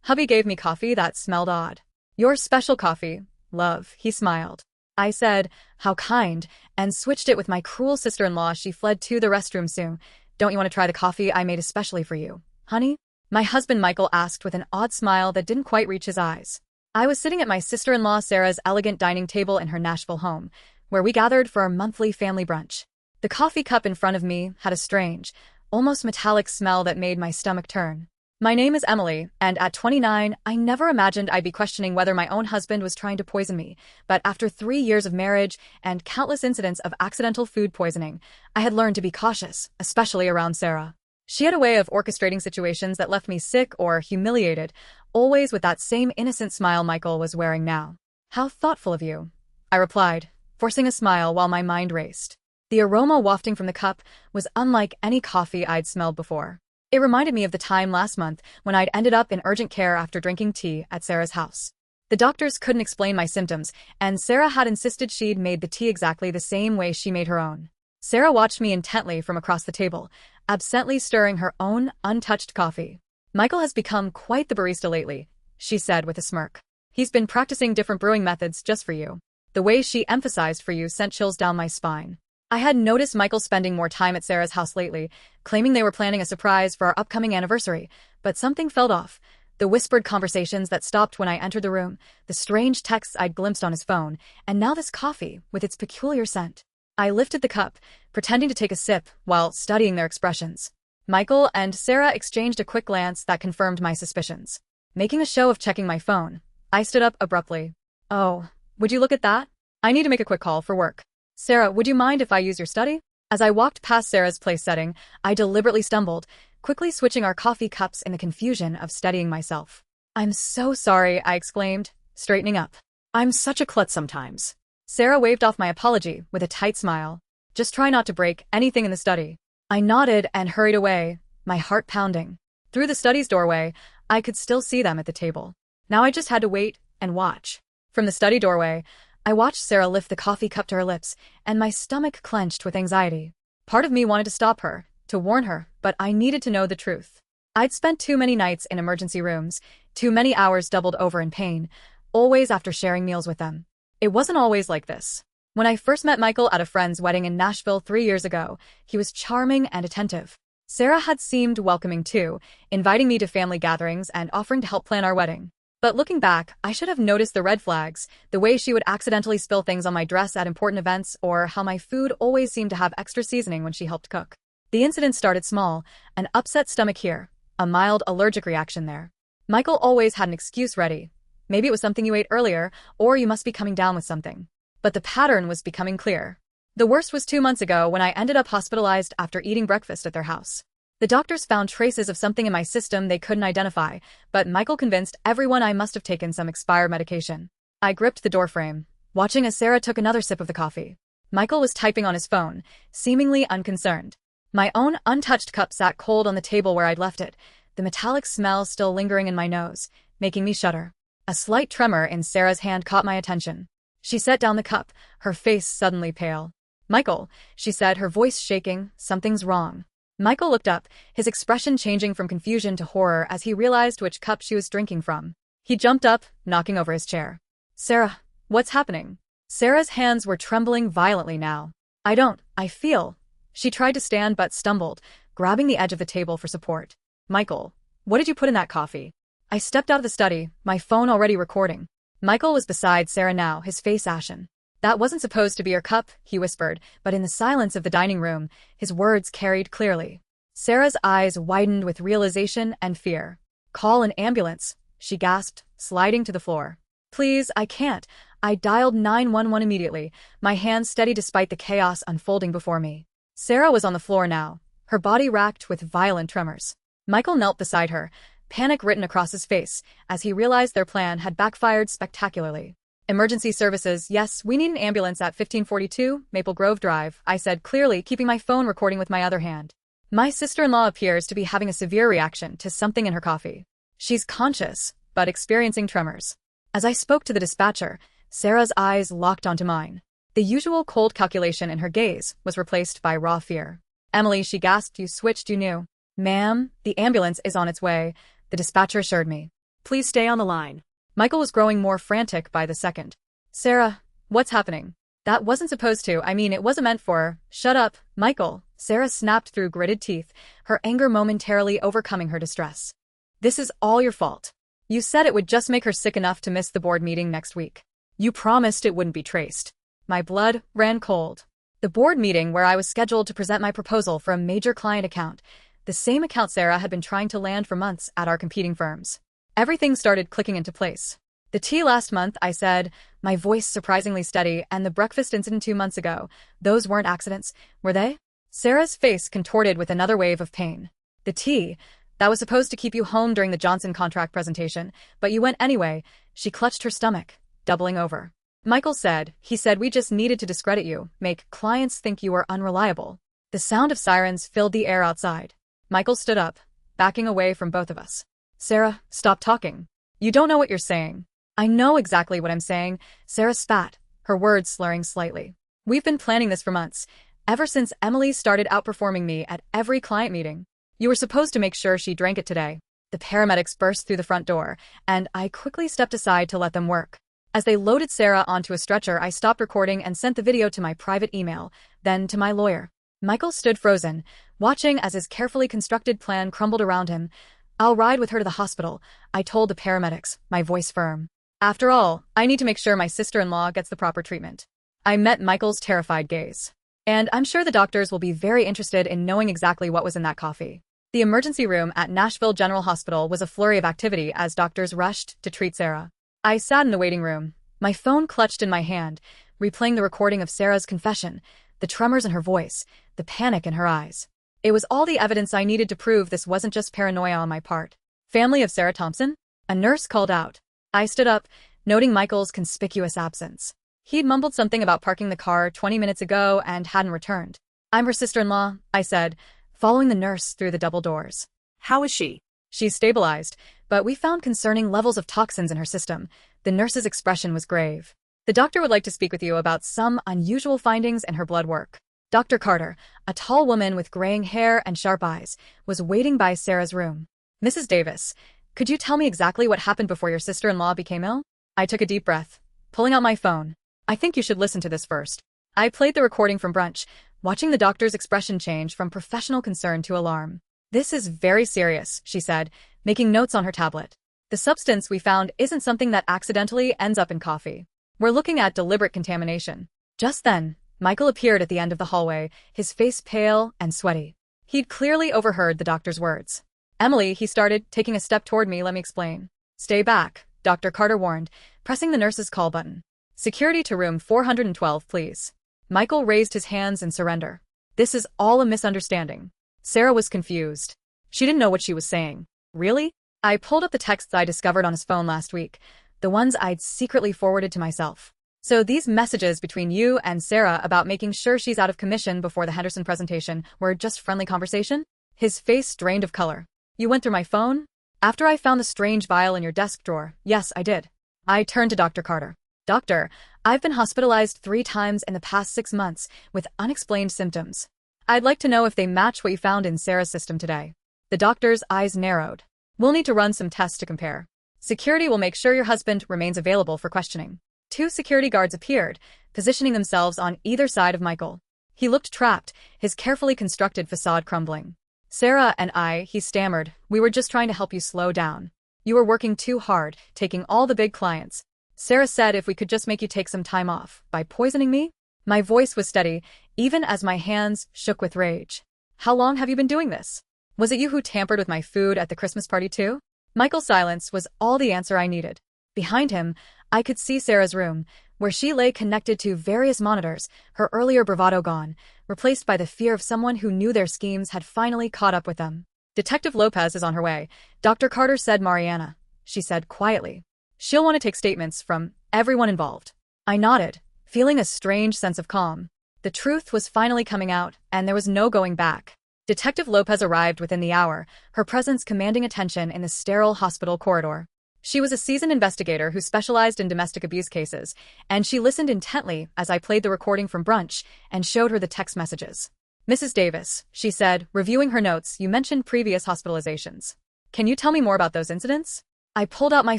Hubby gave me coffee that smelled odd. Your special coffee, love, he smiled. I said, how kind, and switched it with my cruel sister-in-law. She fled to the restroom soon. Don't you want to try the coffee I made especially for you, honey? My husband Michael asked with an odd smile that didn't quite reach his eyes. I was sitting at my sister-in-law Sarah's elegant dining table in her Nashville home, where we gathered for our monthly family brunch. The coffee cup in front of me had a strange, almost metallic smell that made my stomach turn. My name is Emily, and at 29, I never imagined I'd be questioning whether my own husband was trying to poison me, but after 3 years of marriage and countless incidents of accidental food poisoning, I had learned to be cautious, especially around Sarah. She had a way of orchestrating situations that left me sick or humiliated, always with that same innocent smile Michael was wearing now. How thoughtful of you, I replied, forcing a smile while my mind raced. The aroma wafting from the cup was unlike any coffee I'd smelled before. It reminded me of the time last month when I'd ended up in urgent care after drinking tea at Sarah's house. The doctors couldn't explain my symptoms, and Sarah had insisted she'd made the tea exactly the same way she made her own. Sarah watched me intently from across the table, absently stirring her own untouched coffee. Michael has become quite the barista lately, she said with a smirk. He's been practicing different brewing methods just for you. The way she emphasized for you sent chills down my spine. I had noticed Michael spending more time at Sarah's house lately, claiming they were planning a surprise for our upcoming anniversary, but something felt off. The whispered conversations that stopped when I entered the room, the strange texts I'd glimpsed on his phone, and now this coffee with its peculiar scent. I lifted the cup, pretending to take a sip while studying their expressions. Michael and Sarah exchanged a quick glance that confirmed my suspicions. Making a show of checking my phone, I stood up abruptly. Oh, would you look at that? I need to make a quick call for work. Sarah, would you mind if I use your study? As I walked past Sarah's place setting, I deliberately stumbled, quickly switching our coffee cups in the confusion of studying myself. I'm so sorry, I exclaimed, straightening up. I'm such a klutz sometimes. Sarah waved off my apology with a tight smile. Just try not to break anything in the study. I nodded and hurried away, my heart pounding. Through the study's doorway, I could still see them at the table. Now I just had to wait and watch. From the study doorway, I watched Sarah lift the coffee cup to her lips, and my stomach clenched with anxiety. Part of me wanted to stop her, to warn her, but I needed to know the truth. I'd spent too many nights in emergency rooms, too many hours doubled over in pain, always after sharing meals with them. It wasn't always like this. When I first met Michael at a friend's wedding in Nashville 3 years ago, he was charming and attentive. Sarah had seemed welcoming too, inviting me to family gatherings and offering to help plan our wedding. But looking back, I should have noticed the red flags, the way she would accidentally spill things on my dress at important events, or how my food always seemed to have extra seasoning when she helped cook. The incident started small, an upset stomach here, a mild allergic reaction there. Michael always had an excuse ready. Maybe it was something you ate earlier, or you must be coming down with something. But the pattern was becoming clear. The worst was 2 months ago when I ended up hospitalized after eating breakfast at their house. The doctors found traces of something in my system they couldn't identify, but Michael convinced everyone I must have taken some expired medication. I gripped the doorframe, watching as Sarah took another sip of the coffee. Michael was typing on his phone, seemingly unconcerned. My own untouched cup sat cold on the table where I'd left it, the metallic smell still lingering in my nose, making me shudder. A slight tremor in Sarah's hand caught my attention. She set down the cup, her face suddenly pale. Michael, she said, her voice shaking, something's wrong. Michael looked up, his expression changing from confusion to horror as he realized which cup she was drinking from. He jumped up, knocking over his chair. Sarah, what's happening? Sarah's hands were trembling violently now. I feel. She tried to stand but stumbled, grabbing the edge of the table for support. Michael, what did you put in that coffee? I stepped out of the study, my phone already recording. Michael was beside Sarah now, his face ashen. That wasn't supposed to be your cup, he whispered, but in the silence of the dining room, his words carried clearly. Sarah's eyes widened with realization and fear. Call an ambulance, she gasped, sliding to the floor. Please, I can't. I dialed 911 immediately, my hands steady despite the chaos unfolding before me. Sarah was on the floor now, her body racked with violent tremors. Michael knelt beside her, panic written across his face, as he realized their plan had backfired spectacularly. Emergency services, yes, we need an ambulance at 1542 Maple Grove Drive, I said clearly, keeping my phone recording with my other hand. My sister-in-law appears to be having a severe reaction to something in her coffee. She's conscious, but experiencing tremors. As I spoke to the dispatcher, Sarah's eyes locked onto mine. The usual cold calculation in her gaze was replaced by raw fear. Emily, she gasped, you switched, you knew. Ma'am, the ambulance is on its way, the dispatcher assured me. Please stay on the line. Michael was growing more frantic by the second. Sarah, what's happening? That wasn't supposed to. It wasn't meant for. Shut up, Michael. Sarah snapped through gritted teeth, her anger momentarily overcoming her distress. This is all your fault. You said it would just make her sick enough to miss the board meeting next week. You promised it wouldn't be traced. My blood ran cold. The board meeting where I was scheduled to present my proposal for a major client account, the same account Sarah had been trying to land for months at our competing firms. Everything started clicking into place. The tea last month, I said, my voice surprisingly steady, and the breakfast incident 2 months ago, those weren't accidents, were they? Sarah's face contorted with another wave of pain. The tea, that was supposed to keep you home during the Johnson contract presentation, but you went anyway. She clutched her stomach, doubling over. Michael said, he said we just needed to discredit you, make clients think you were unreliable. The sound of sirens filled the air outside. Michael stood up, backing away from both of us. Sarah, stop talking. You don't know what you're saying. I know exactly what I'm saying. Sarah spat, her words slurring slightly. We've been planning this for months, ever since Emily started outperforming me at every client meeting. You were supposed to make sure she drank it today. The paramedics burst through the front door, and I quickly stepped aside to let them work. As they loaded Sarah onto a stretcher, I stopped recording and sent the video to my private email, then to my lawyer. Michael stood frozen, watching as his carefully constructed plan crumbled around him. I'll ride with her to the hospital, I told the paramedics, my voice firm. After all, I need to make sure my sister-in-law gets the proper treatment. I met Michael's terrified gaze. And I'm sure the doctors will be very interested in knowing exactly what was in that coffee. The emergency room at Nashville General Hospital was a flurry of activity as doctors rushed to treat Sarah. I sat in the waiting room, my phone clutched in my hand, replaying the recording of Sarah's confession, the tremors in her voice, the panic in her eyes. It was all the evidence I needed to prove this wasn't just paranoia on my part. Family of Sarah Thompson? A nurse called out. I stood up, noting Michael's conspicuous absence. He'd mumbled something about parking the car 20 minutes ago and hadn't returned. I'm her sister-in-law, I said, following the nurse through the double doors. How is she? She's stabilized, but we found concerning levels of toxins in her system. The nurse's expression was grave. The doctor would like to speak with you about some unusual findings in her blood work. Dr. Carter, a tall woman with graying hair and sharp eyes, was waiting by Sarah's room. Mrs. Davis, could you tell me exactly what happened before your sister-in-law became ill? I took a deep breath, pulling out my phone. I think you should listen to this first. I played the recording from brunch, watching the doctor's expression change from professional concern to alarm. This is very serious, she said, making notes on her tablet. The substance we found isn't something that accidentally ends up in coffee. We're looking at deliberate contamination. Just then, Michael appeared at the end of the hallway, his face pale and sweaty. He'd clearly overheard the doctor's words. Emily, he started, taking a step toward me. Let me explain. Stay back, Dr. Carter warned, pressing the nurse's call button. Security to room 412, please. Michael raised his hands in surrender. This is all a misunderstanding. Sarah was confused. She didn't know what she was saying. Really? I pulled up the texts I discovered on his phone last week, the ones I'd secretly forwarded to myself. So these messages between you and Sarah about making sure she's out of commission before the Henderson presentation were just friendly conversation? His face drained of color. You went through my phone? After I found the strange vial in your desk drawer, yes, I did. I turned to Dr. Carter. Doctor, I've been hospitalized 3 times in the past 6 months with unexplained symptoms. I'd like to know if they match what you found in Sarah's system today. The doctor's eyes narrowed. We'll need to run some tests to compare. Security will make sure your husband remains available for questioning. 2 security guards appeared, positioning themselves on either side of Michael. He looked trapped, his carefully constructed facade crumbling. Sarah and I, he stammered, we were just trying to help you slow down. You were working too hard, taking all the big clients. Sarah said if we could just make you take some time off, by poisoning me? My voice was steady, even as my hands shook with rage. How long have you been doing this? Was it you who tampered with my food at the Christmas party too? Michael's silence was all the answer I needed. Behind him, I could see Sarah's room, where she lay connected to various monitors, her earlier bravado gone, replaced by the fear of someone who knew their schemes had finally caught up with them. Detective Lopez is on her way. Dr. Carter said Mariana, she said quietly. She'll want to take statements from everyone involved. I nodded, feeling a strange sense of calm. The truth was finally coming out, and there was no going back. Detective Lopez arrived within the hour, her presence commanding attention in the sterile hospital corridor. She was a seasoned investigator who specialized in domestic abuse cases, and she listened intently as I played the recording from brunch and showed her the text messages. Mrs. Davis, she said, reviewing her notes, you mentioned previous hospitalizations. Can you tell me more about those incidents? I pulled out my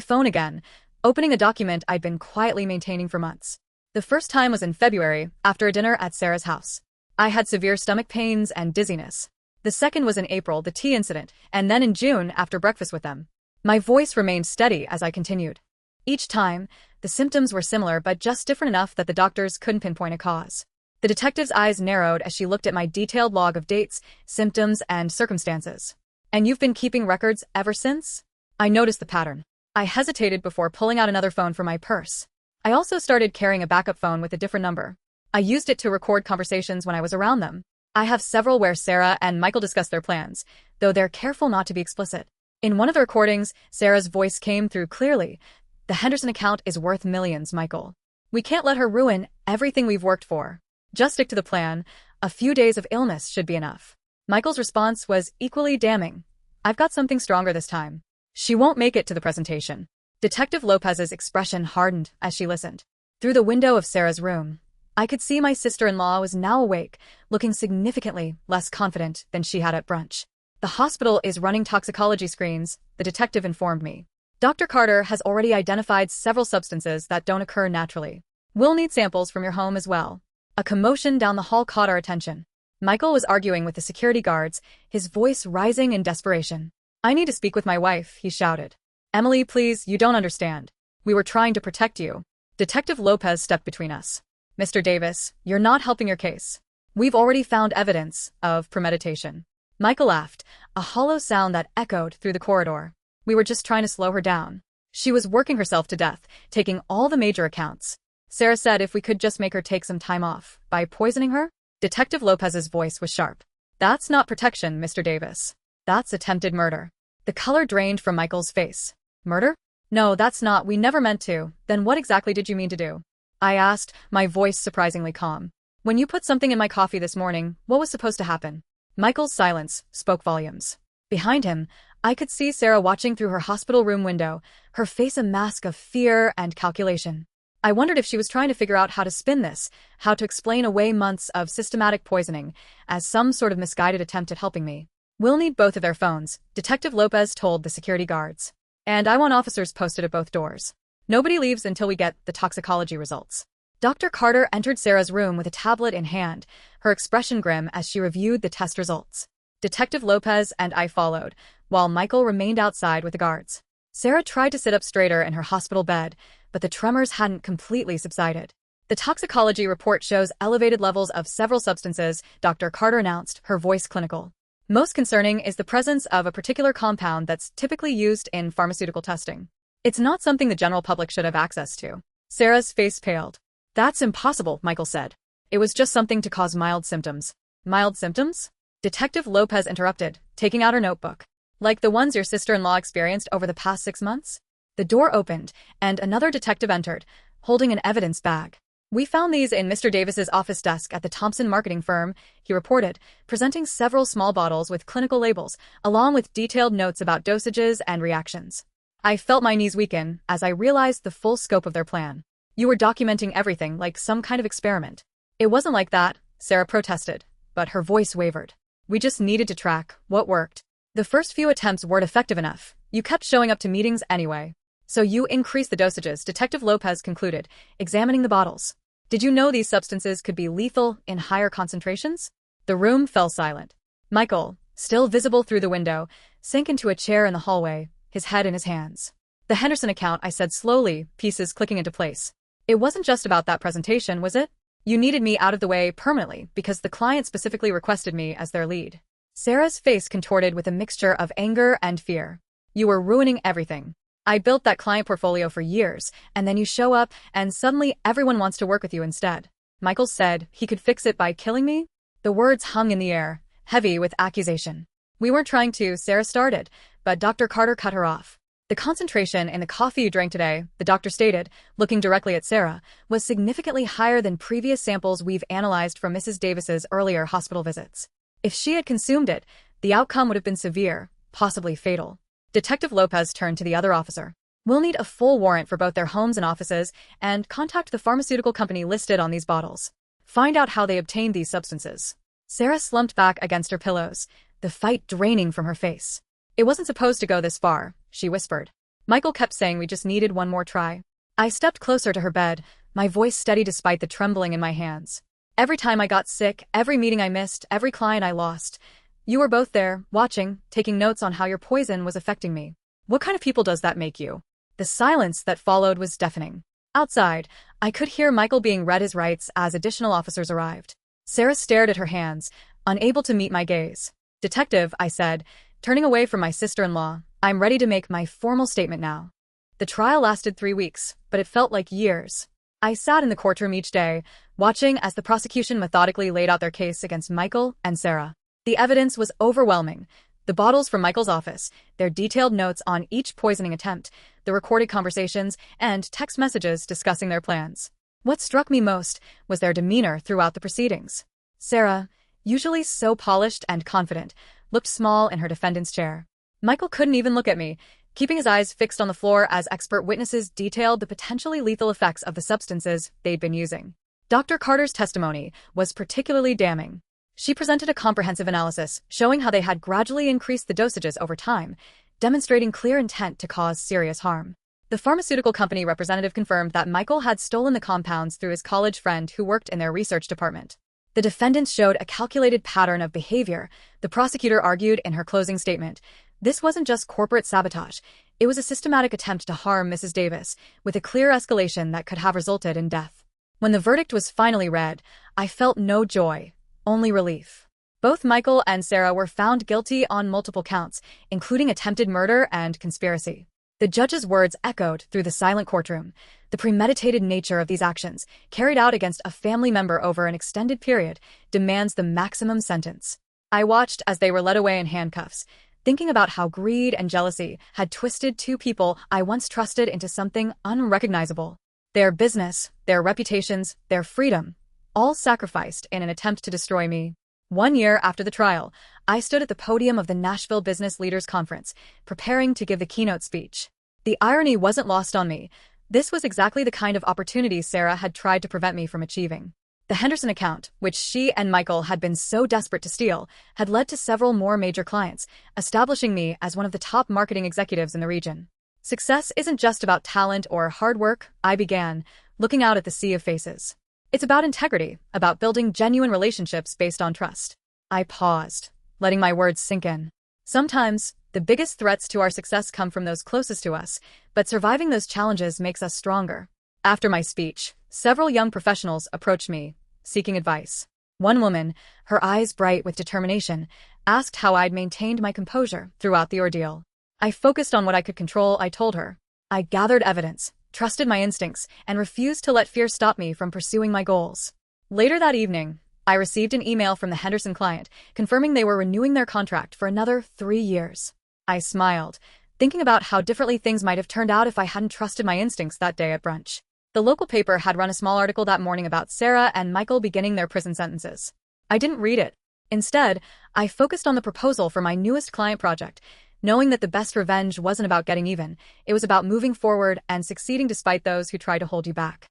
phone again, opening a document I'd been quietly maintaining for months. The first time was in February, after a dinner at Sarah's house. I had severe stomach pains and dizziness. The second was in April, the tea incident, and then in June, after breakfast with them. My voice remained steady as I continued. Each time, the symptoms were similar but just different enough that the doctors couldn't pinpoint a cause. The detective's eyes narrowed as she looked at my detailed log of dates, symptoms, and circumstances. And you've been keeping records ever since? I noticed the pattern. I hesitated before pulling out another phone from my purse. I also started carrying a backup phone with a different number. I used it to record conversations when I was around them. I have several where Sarah and Michael discuss their plans, though they're careful not to be explicit. In one of the recordings, Sarah's voice came through clearly. The Henderson account is worth millions, Michael. We can't let her ruin everything we've worked for. Just stick to the plan. A few days of illness should be enough. Michael's response was equally damning. I've got something stronger this time. She won't make it to the presentation. Detective Lopez's expression hardened as she listened. Through the window of Sarah's room, I could see my sister-in-law was now awake, looking significantly less confident than she had at brunch. The hospital is running toxicology screens, the detective informed me. Dr. Carter has already identified several substances that don't occur naturally. We'll need samples from your home as well. A commotion down the hall caught our attention. Michael was arguing with the security guards, his voice rising in desperation. I need to speak with my wife, he shouted. Emily, please, you don't understand. We were trying to protect you. Detective Lopez stepped between us. Mr. Davis, you're not helping your case. We've already found evidence of premeditation. Michael laughed, a hollow sound that echoed through the corridor. We were just trying to slow her down. She was working herself to death, taking all the major accounts. Sarah said if we could just make her take some time off. By poisoning her? Detective Lopez's voice was sharp. That's not protection, Mr. Davis. That's attempted murder. The color drained from Michael's face. Murder? No, that's not. We never meant to. Then what exactly did you mean to do? I asked, my voice surprisingly calm. When you put something in my coffee this morning, what was supposed to happen? Michael's silence spoke volumes. Behind him, I could see Sarah watching through her hospital room window, her face a mask of fear and calculation. I wondered if she was trying to figure out how to spin this, how to explain away months of systematic poisoning as some sort of misguided attempt at helping me. We'll need both of their phones, Detective Lopez told the security guards. And I want officers posted at both doors. Nobody leaves until we get the toxicology results. Dr. Carter entered Sarah's room with a tablet in hand, her expression grim as she reviewed the test results. Detective Lopez and I followed, while Michael remained outside with the guards. Sarah tried to sit up straighter in her hospital bed, but the tremors hadn't completely subsided. The toxicology report shows elevated levels of several substances, Dr. Carter announced, her voice clinical. Most concerning is the presence of a particular compound that's typically used in pharmaceutical testing. It's not something the general public should have access to. Sarah's face paled. That's impossible, Michael said. It was just something to cause mild symptoms. Mild symptoms? Detective Lopez interrupted, taking out her notebook. Like the ones your sister-in-law experienced over the past 6 months? The door opened, and another detective entered, holding an evidence bag. We found these in Mr. Davis's office desk at the Thompson marketing firm, he reported, presenting several small bottles with clinical labels, along with detailed notes about dosages and reactions. I felt my knees weaken as I realized the full scope of their plan. You were documenting everything like some kind of experiment. It wasn't like that, Sarah protested, but her voice wavered. We just needed to track what worked. The first few attempts weren't effective enough. You kept showing up to meetings anyway. So you increased the dosages, Detective Lopez concluded, examining the bottles. Did you know these substances could be lethal in higher concentrations? The room fell silent. Michael, still visible through the window, sank into a chair in the hallway, his head in his hands. The Henderson account, I said slowly, pieces clicking into place. It wasn't just about that presentation, was it? You needed me out of the way permanently because the client specifically requested me as their lead. Sarah's face contorted with a mixture of anger and fear. You were ruining everything. I built that client portfolio for years, and then you show up, and suddenly everyone wants to work with you instead. Michael said he could fix it by killing me? The words hung in the air, heavy with accusation. We weren't trying to, Sarah started, but Dr. Carter cut her off. The concentration in the coffee you drank today, the doctor stated, looking directly at Sarah, was significantly higher than previous samples we've analyzed from Mrs. Davis's earlier hospital visits. If she had consumed it, the outcome would have been severe, possibly fatal. Detective Lopez turned to the other officer. We'll need a full warrant for both their homes and offices, and contact the pharmaceutical company listed on these bottles. Find out how they obtained these substances. Sarah slumped back against her pillows, the fight draining from her face. It wasn't supposed to go this far, she whispered. Michael kept saying we just needed one more try. I stepped closer to her bed, my voice steady despite the trembling in my hands. Every time I got sick, every meeting I missed, every client I lost. You were both there, watching, taking notes on how your poison was affecting me. What kind of people does that make you? The silence that followed was deafening. Outside, I could hear Michael being read his rights as additional officers arrived. Sarah stared at her hands, unable to meet my gaze. Detective, I said, turning away from my sister-in-law, I'm ready to make my formal statement now. The trial lasted 3 weeks, but it felt like years. I sat in the courtroom each day, watching as the prosecution methodically laid out their case against Michael and Sarah. The evidence was overwhelming. The bottles from Michael's office, their detailed notes on each poisoning attempt, the recorded conversations, and text messages discussing their plans. What struck me most was their demeanor throughout the proceedings. Sarah, usually so polished and confident, looked small in her defendant's chair. Michael couldn't even look at me, keeping his eyes fixed on the floor as expert witnesses detailed the potentially lethal effects of the substances they'd been using. Dr. Carter's testimony was particularly damning. She presented a comprehensive analysis showing how they had gradually increased the dosages over time, demonstrating clear intent to cause serious harm. The pharmaceutical company representative confirmed that Michael had stolen the compounds through his college friend who worked in their research department. The defendants showed a calculated pattern of behavior, the prosecutor argued in her closing statement. This wasn't just corporate sabotage, it was a systematic attempt to harm Mrs. Davis, with a clear escalation that could have resulted in death. When the verdict was finally read, I felt no joy, only relief. Both Michael and Sarah were found guilty on multiple counts, including attempted murder and conspiracy. The judge's words echoed through the silent courtroom. The premeditated nature of these actions, carried out against a family member over an extended period, demands the maximum sentence. I watched as they were led away in handcuffs, thinking about how greed and jealousy had twisted two people I once trusted into something unrecognizable. Their business, their reputations, their freedom, all sacrificed in an attempt to destroy me. 1 year after the trial, I stood at the podium of the Nashville Business Leaders Conference, preparing to give the keynote speech. The irony wasn't lost on me. This was exactly the kind of opportunity Sarah had tried to prevent me from achieving. The Henderson account, which she and Michael had been so desperate to steal, had led to several more major clients, establishing me as one of the top marketing executives in the region. Success isn't just about talent or hard work, I began, looking out at the sea of faces. It's about integrity, about building genuine relationships based on trust. I paused, letting my words sink in. Sometimes, the biggest threats to our success come from those closest to us, but surviving those challenges makes us stronger. After my speech, several young professionals approached me, seeking advice. One woman, her eyes bright with determination, asked how I'd maintained my composure throughout the ordeal. I focused on what I could control, I told her. I gathered evidence, trusted my instincts, and refused to let fear stop me from pursuing my goals. Later that evening, I received an email from the Henderson client, confirming they were renewing their contract for another 3 years. I smiled, thinking about how differently things might have turned out if I hadn't trusted my instincts that day at brunch. The local paper had run a small article that morning about Sarah and Michael beginning their prison sentences. I didn't read it. Instead, I focused on the proposal for my newest client project, knowing that the best revenge wasn't about getting even, it was about moving forward and succeeding despite those who try to hold you back.